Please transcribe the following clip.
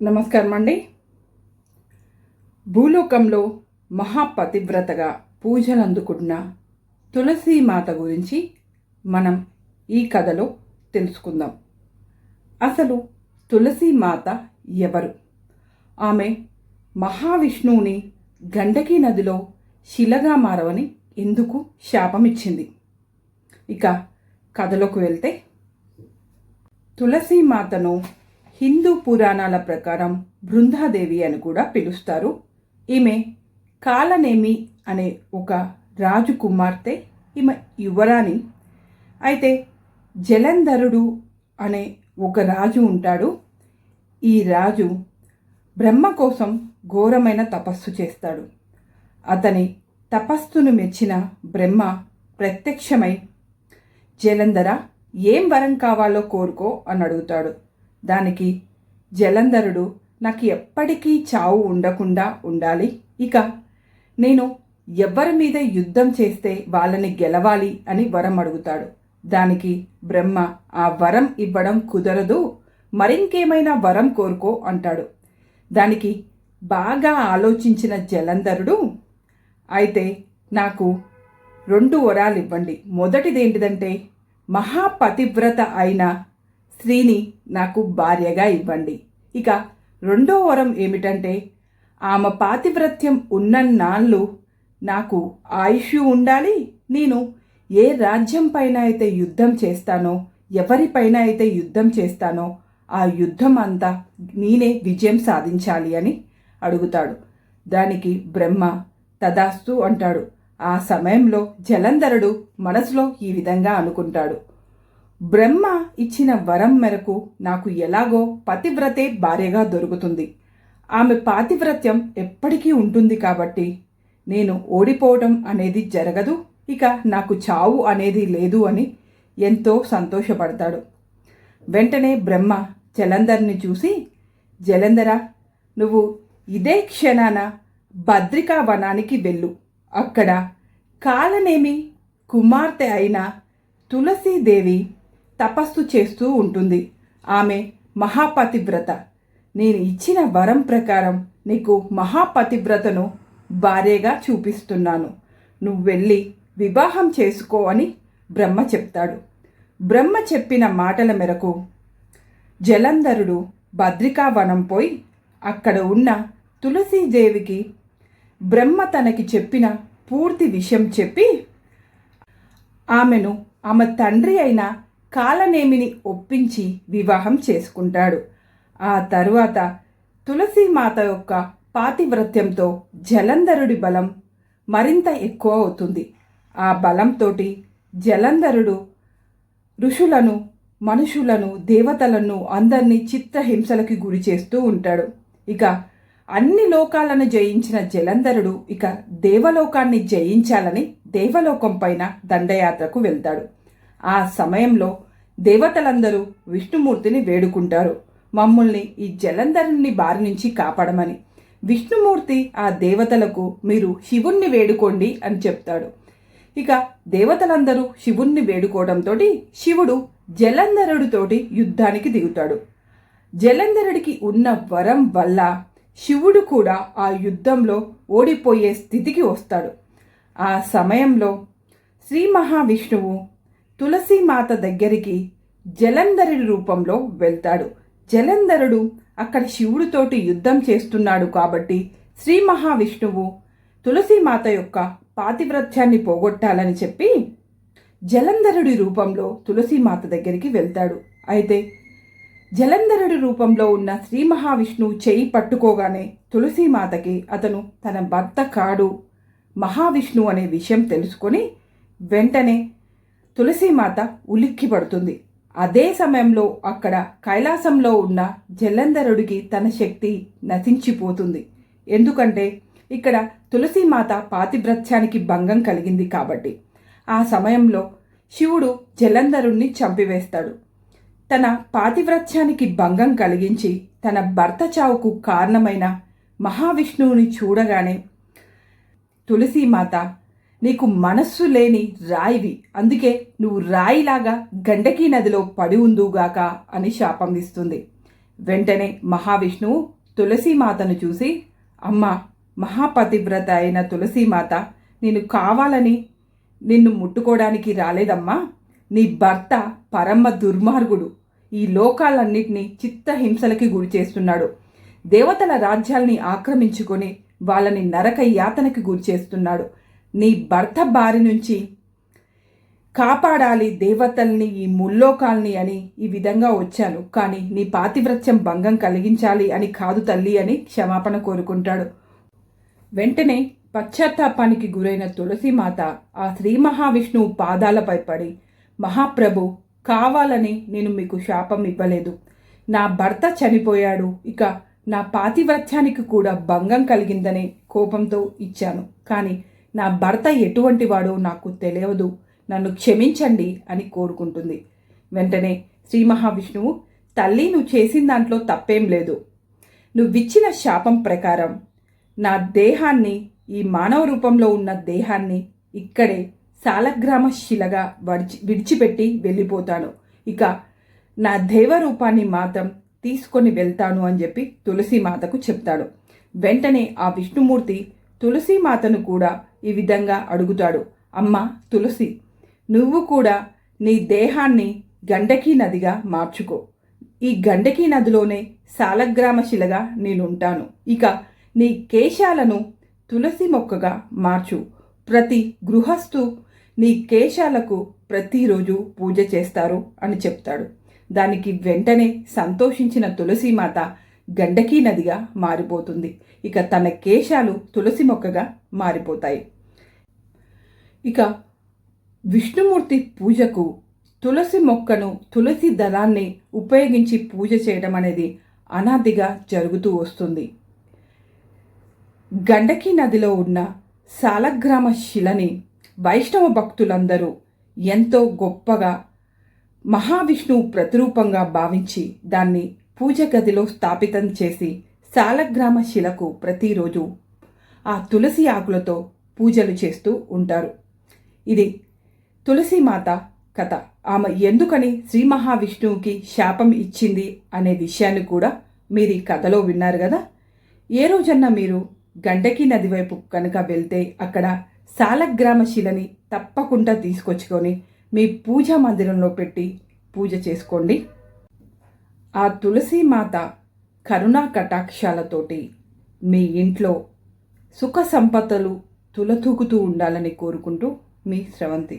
నమస్కారం అండి. భూలోకంలో మహాపతివ్రతగా పూజలు అందుకున్న తులసీమాత గురించి మనం ఈ కథలో తెలుసుకుందాం. అసలు తులసీమాత ఎవరు? ఆమె మహావిష్ణువుని గండకీ నదిలో శిలగా మారవని ఎందుకు శాపమిచ్చింది? ఇక కథలోకి వెళ్తే, తులసీమాతను హిందూ పురాణాల ప్రకారం బృందాదేవి అని కూడా పిలుస్తారు. ఈమె కాలనేమి అనే ఒక రాజు కుమార్తె. ఈమె యువరాణి. అయితే జలంధరుడు అనే ఒక రాజు ఉంటాడు. ఈ రాజు బ్రహ్మ కోసం ఘోరమైన తపస్సు చేస్తాడు. అతని తపస్సును మెచ్చిన బ్రహ్మ ప్రత్యక్షమై, జలంధర, ఏం వరం కావాలో కోరుకో అని అడుగుతాడు. దానికి జలంధరుడు, నాకు ఎప్పటికీ చావు ఉండకుండా ఉండాలి, ఇక నేను ఎవరి మీద యుద్ధం చేస్తే వాళ్ళని గెలవాలి అని వరం అడుగుతాడు. దానికి బ్రహ్మ, ఆ వరం ఇవ్వడం కుదరదు, మరింకేమైనా వరం కోరుకో అంటాడు. దానికి బాగా ఆలోచించిన జలంధరుడు, అయితే నాకు 2 వరాలు ఇవ్వండి. మొదటిది ఏంటిదంటే, మహాపతివ్రత అయిన స్త్రీని నాకు భార్యగా ఇవ్వండి. ఇక 2వ వరం ఏమిటంటే, ఆమె పాతివ్రత్యం ఉన్నన్నాళ్ళు నాకు ఆయుష్ ఉండాలి. నేను ఏ రాజ్యం పైన అయితే యుద్ధం చేస్తానో, ఎవరిపైన అయితే యుద్ధం చేస్తానో ఆ యుద్ధం అంతా నేనే విజయం సాధించాలి అని అడుగుతాడు. దానికి బ్రహ్మ తదాస్తు అంటాడు. ఆ సమయంలో జలంధరుడు మనసులో ఈ విధంగా అనుకుంటాడు, బ్రహ్మ ఇచ్చిన వరం మేరకు నాకు ఎలాగో పతివ్రతే భార్యగా దొరుకుతుంది. ఆమె పాతివ్రత్యం ఎప్పటికీ ఉంటుంది కాబట్టి నేను ఓడిపోవడం అనేది జరగదు, ఇక నాకు చావు అనేది లేదు అని ఎంతో సంతోషపడతాడు. వెంటనే బ్రహ్మ జలంధర్ని చూసి, జలంధర, నువ్వు ఇదే క్షణాన బద్రికా వనానికి వెళ్ళు. అక్కడ కాలనేమి కుమార్తె అయిన తులసీదేవి తపస్సు చేస్తూ ఉంటుంది. ఆమె మహాపతివ్రత. నేను ఇచ్చిన వరం ప్రకారం నీకు మహాపతివ్రతను భార్యగా చూపిస్తున్నాను. నువ్వు వెళ్ళి వివాహం చేసుకో అని బ్రహ్మ చెప్తాడు. బ్రహ్మ చెప్పిన మాటల మేరకు జలంధరుడు బద్రికావనం పోయి అక్కడ ఉన్న తులసీదేవికి బ్రహ్మ తనకి చెప్పిన పూర్తి విషయం చెప్పి, ఆమె తండ్రి అయిన కాలనేమిని ఒప్పించి వివాహం చేసుకుంటాడు. ఆ తరువాత తులసీమాత యొక్క పాతివ్రత్యంతో జలంధరుడి బలం మరింత ఎక్కువ అవుతుంది. ఆ బలంతో జలంధరుడు ఋషులను, మనుషులను, దేవతలను అందరినీ చిత్రహింసలకి గురి చేస్తూ ఉంటాడు. ఇక అన్ని లోకాలను జయించిన జలంధరుడు ఇక దేవలోకాన్ని జయించాలని దేవలోకం పైన దండయాత్రకు వెళ్తాడు. ఆ సమయంలో దేవతలందరూ విష్ణుమూర్తిని వేడుకుంటారు, మమ్మల్ని ఈ జలంధరుని బారి నుంచి కాపాడమని. విష్ణుమూర్తి ఆ దేవతలకు, మీరు శివుణ్ణి వేడుకోండి అని చెప్తాడు. ఇక దేవతలందరూ శివుణ్ణి వేడుకోవడంతో శివుడు జలంధరుడితోటి యుద్ధానికి దిగుతాడు. జలంధరుడికి ఉన్న వరం వల్ల శివుడు కూడా ఆ యుద్ధంలో ఓడిపోయే స్థితికి వస్తాడు. ఆ సమయంలో శ్రీ మహావిష్ణువు తులసీమాత దగ్గరికి జలంధరుడి రూపంలో వెళ్తాడు. జలంధరుడు అక్కడ శివుడితోటి యుద్ధం చేస్తున్నాడు కాబట్టి శ్రీ మహావిష్ణువు తులసీమాత యొక్క పాతివ్రత్యాన్ని పోగొట్టాలని చెప్పి జలంధరుడి రూపంలో తులసీమాత దగ్గరికి వెళ్తాడు. అయితే జలంధరుడి రూపంలో ఉన్న శ్రీ మహావిష్ణువు చేయి పట్టుకోగానే తులసీమాతకి అతను తన భర్త కాడు, మహావిష్ణువు అనే విషయం తెలుసుకొని వెంటనే తులసీమాత ఉలిక్కి పడుతుంది. అదే సమయంలో అక్కడ కైలాసంలో ఉన్న జలంధరుడికి తన శక్తి నశించిపోతుంది. ఎందుకంటే ఇక్కడ తులసీమాత పాతివ్రత్యానికి భంగం కలిగింది కాబట్టి. ఆ సమయంలో శివుడు జలంధరుణ్ణి చంపివేస్తాడు. తన పాతివ్రత్యానికి భంగం కలిగించి తన భర్త చావుకు కారణమైన మహావిష్ణువుని చూడగానే, తులసీమాత, నీకు మనస్సు లేని రాయివి, అందుకే నువ్వు రాయిలాగా గండకీ నదిలో పడి ఉందుగాక అని శాపం ఇస్తుంది. వెంటనే మహావిష్ణువు తులసీమాతను చూసి, అమ్మ, మహాపతివ్రత అయిన తులసీమాత, నేను కావాలని నిన్ను ముట్టుకోవడానికి రాలేదమ్మా. నీ భర్త పరమ దుర్మార్గుడు. ఈ లోకాలన్నిటినీ చిత్తహింసలకి గురి చేస్తున్నాడు. దేవతల రాజ్యాల్ని ఆక్రమించుకొని వాళ్ళని నరక యాతనకి గురి చేస్తున్నాడు. నీ భర్త బారి నుంచి కాపాడాలి దేవతల్ని, ఈ ముల్లోకాల్ని అని ఈ విధంగా వచ్చాను. కానీ నీ పాతివ్రత్యం భంగం కలిగించాలి అని కాదు తల్లి అని క్షమాపణ కోరుకుంటాడు. వెంటనే పశ్చాత్తాపానికి గురైన తులసీమాత ఆ శ్రీ మహావిష్ణువు పాదాలపై పడి, మహాప్రభు, కావాలని నేను మీకు శాపం ఇవ్వలేదు. నా భర్త చనిపోయాడు, ఇక నా పాతివ్రత్యానికి కూడా భంగం కలిగిందనే కోపంతో ఇచ్చాను. కానీ నా భర్త ఎటువంటి వాడో నాకు తెలియదు, నన్ను క్షమించండి అని కోరుకుంటుంది. వెంటనే శ్రీ మహావిష్ణువు, తల్లి, నువ్వు చేసిన దాంట్లో తప్పేం లేదు. నువ్విచ్చిన శాపం ప్రకారం నా దేహాన్ని, ఈ మానవ రూపంలో ఉన్న దేహాన్ని ఇక్కడే సాలగ్రామ శిలగా విడిచిపెట్టి వెళ్ళిపోతాను. ఇక నా దైవ రూపాన్ని మాత్రం తీసుకొని వెళ్తాను అని చెప్పి తులసీమాతకు చెప్తాడు. వెంటనే ఆ విష్ణుమూర్తి తులసీమాతను కూడా ఈ విధంగా అడుగుతాడు, అమ్మ తులసి, నువ్వు కూడా నీ దేహాన్ని గండకీ నదిగా మార్చుకో. ఈ గండకీ నదిలోనే సాలగ్రామ శిలగా నేనుంటాను. ఇక నీ కేశాలను తులసి మొక్కగా మార్చు. ప్రతి గృహస్థు నీ కేశాలకు ప్రతిరోజు పూజ చేస్తారు అని చెప్తాడు. దానికి వెంటనే సంతోషించిన తులసీమాత గండకీ నదిగా మారిపోతుంది. ఇక తన కేశాలు తులసి మొక్కగా మారిపోతాయి. ఇక విష్ణుమూర్తి పూజకు తులసి మొక్కను, తులసి దళాన్ని ఉపయోగించి పూజ చేయడం అనేది అనాదిగా జరుగుతూ వస్తుంది. గండకీ నదిలో ఉన్న సాలగ్రామ శిలని వైష్ణవ భక్తులందరూ ఎంతో గొప్పగా మహావిష్ణువు ప్రతిరూపంగా భావించి దాన్ని పూజ గదిలో స్థాపితం చేసి సాలగ్రామ శిలకు ప్రతిరోజు ఆ తులసి ఆకులతో పూజలు చేస్తూ ఉంటారు. ఇది తులసీమాత కథ. ఆమె ఎందుకని శ్రీ మహావిష్ణువుకి శాపం ఇచ్చింది అనే విషయాన్ని కూడా మీరు ఈ కథలో విన్నారు కదా. ఏ రోజన్నా మీరు గండకీ నది వైపు కనుక వెళ్తే అక్కడ సాలగ్రామ శిలని తప్పకుండా తీసుకొచ్చుకొని మీ పూజా మందిరంలో పెట్టి పూజ చేసుకోండి. ఆ తులసీమాత కరుణా కటాక్షాలతోటి మీ ఇంట్లో సుఖ సంపదలు తులతూగుతూ ఉండాలని కోరుకుంటూ మీ స్రవంతి.